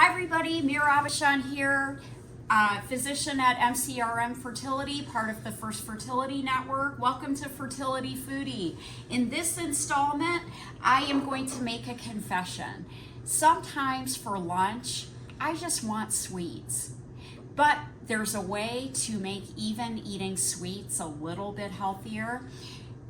Hi everybody, Mira Abishan here, physician at MCRM Fertility, part of the First Fertility Network. Welcome to Fertility Foodie. In this installment, I am going to make a confession. Sometimes for lunch, I just want sweets. But there's a way to make even eating sweets a little bit healthier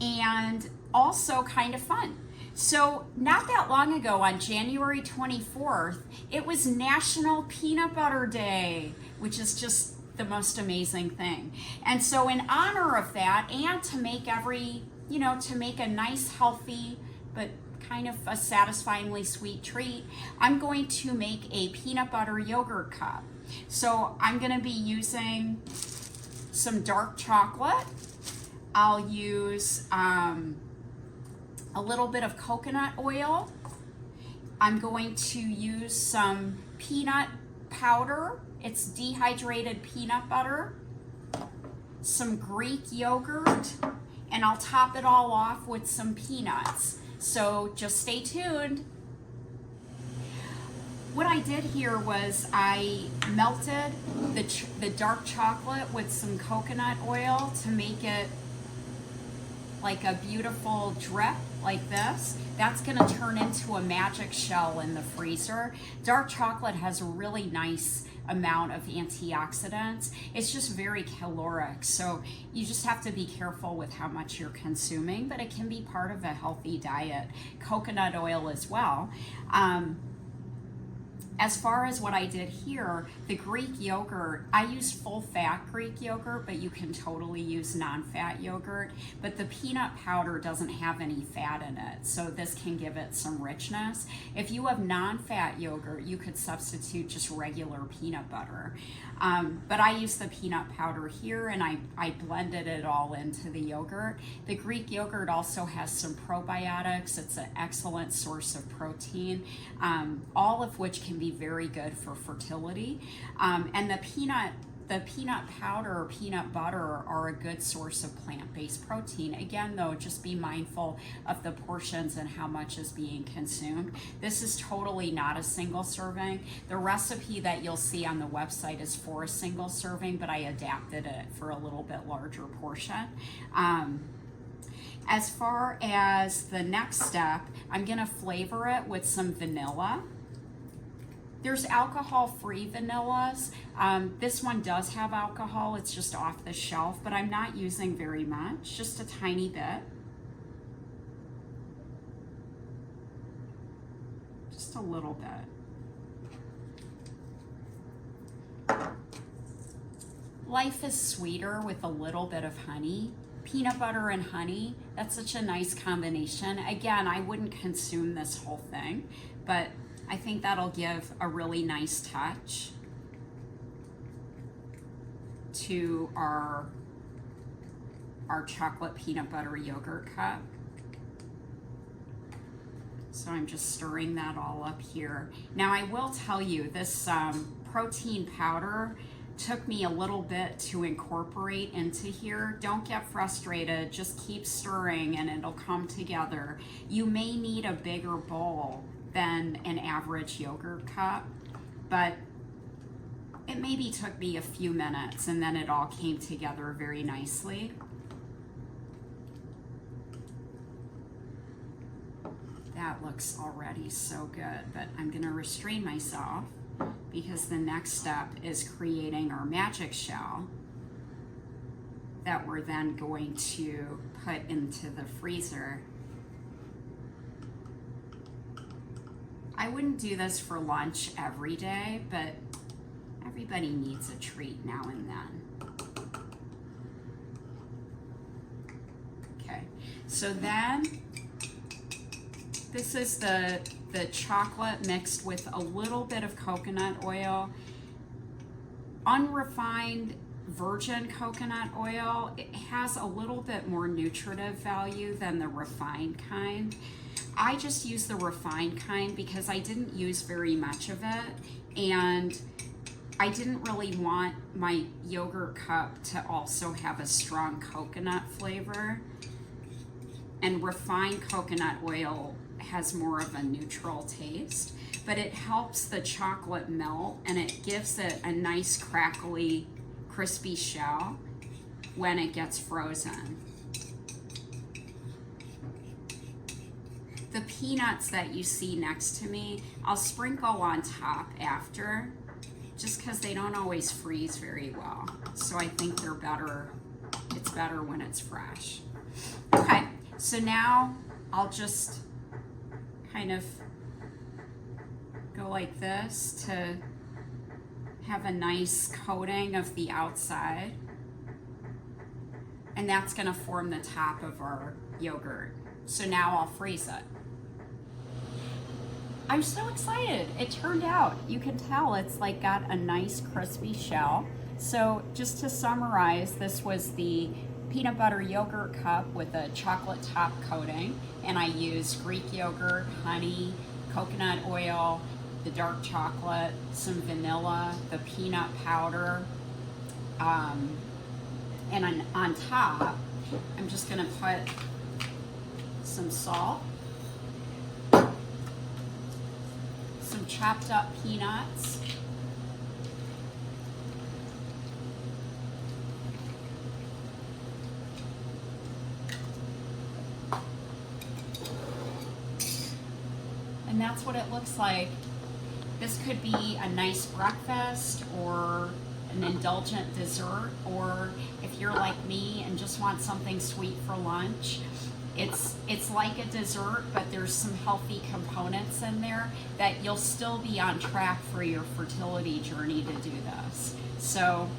and also kind of fun. So not that long ago, on January 24th, it was National Peanut Butter Day, which is just the most amazing thing. And so in honor of that, and to make to make a nice, healthy, but kind of a satisfyingly sweet treat, I'm going to make a peanut butter yogurt cup. So I'm going to be using some dark chocolate. I'll use a little bit of coconut oil. I'm going to use some peanut powder. It's dehydrated peanut butter, some Greek yogurt, and I'll top it all off with some peanuts. So just stay tuned. What I did here was I melted the dark chocolate with some coconut oil to make it like a beautiful drip like this. That's gonna turn into a magic shell in the freezer. Dark chocolate has a really nice amount of antioxidants. It's just very caloric, so you just have to be careful with how much you're consuming, but it can be part of a healthy diet. Coconut oil as well. As far as what I did here, the Greek yogurt, I use full fat Greek yogurt, but you can totally use non-fat yogurt. But the peanut powder doesn't have any fat in it, so this can give it some richness. If you have non-fat yogurt, you could substitute just regular peanut butter. But I use the peanut powder here, and I blended it all into the yogurt. The Greek yogurt also has some probiotics. It's an excellent source of protein, all of which can be very good for fertility. And the peanut powder or peanut butter are a good source of plant-based protein. Again, though, just be mindful of the portions and how much is being consumed. This is totally not a single serving. The recipe that you'll see on the website is for a single serving, but I adapted it for a little bit larger portion. As far as the next step, I'm gonna flavor it with some vanilla. There's alcohol-free vanillas. This one does have alcohol, it's just off the shelf, but I'm not using very much, just a tiny bit. Just a little bit. Life is sweeter with a little bit of honey. Peanut butter and honey, that's such a nice combination. Again, I wouldn't consume this whole thing, but I think that'll give a really nice touch to our chocolate peanut butter yogurt cup. So I'm just stirring that all up here. Now I will tell you, this protein powder took me a little bit to incorporate into here. Don't get frustrated, just keep stirring and it'll come together. You may need a bigger bowl than an average yogurt cup, but it maybe took me a few minutes and then it all came together very nicely. That looks already so good, but I'm gonna restrain myself because the next step is creating our magic shell that we're then going to put into the freezer. I wouldn't do this for lunch every day, but everybody needs a treat now and then. Okay, so then this is the chocolate mixed with a little bit of coconut oil. Unrefined virgin coconut oil, it has a little bit more nutritive value than the refined kind. I just use the refined kind because I didn't use very much of it, and I didn't really want my yogurt cup to also have a strong coconut flavor. And refined coconut oil has more of a neutral taste. but it helps the chocolate melt and it gives it a nice crackly, crispy shell when it gets frozen. The peanuts that you see next to me, I'll sprinkle on top after, just because they don't always freeze very well. So I think they're better, it's better when it's fresh. Okay, so now I'll just kind of go like this to have a nice coating of the outside. And that's gonna form the top of our yogurt. So now I'll freeze it. I'm so excited. It turned out, you can tell it's like got a nice crispy shell. So just to summarize, this was the peanut butter yogurt cup with a chocolate top coating, and I used Greek yogurt, honey, coconut oil, the dark chocolate, some vanilla, the peanut powder, and on top, I'm just gonna put some salt, some chopped up peanuts, and that's what it looks like. This could be a nice breakfast or an indulgent dessert, or if you're like me and just want something sweet for lunch. It's like a dessert, but there's some healthy components in there that you'll still be on track for your fertility journey to do this. So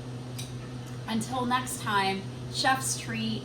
until next time, chef's treat.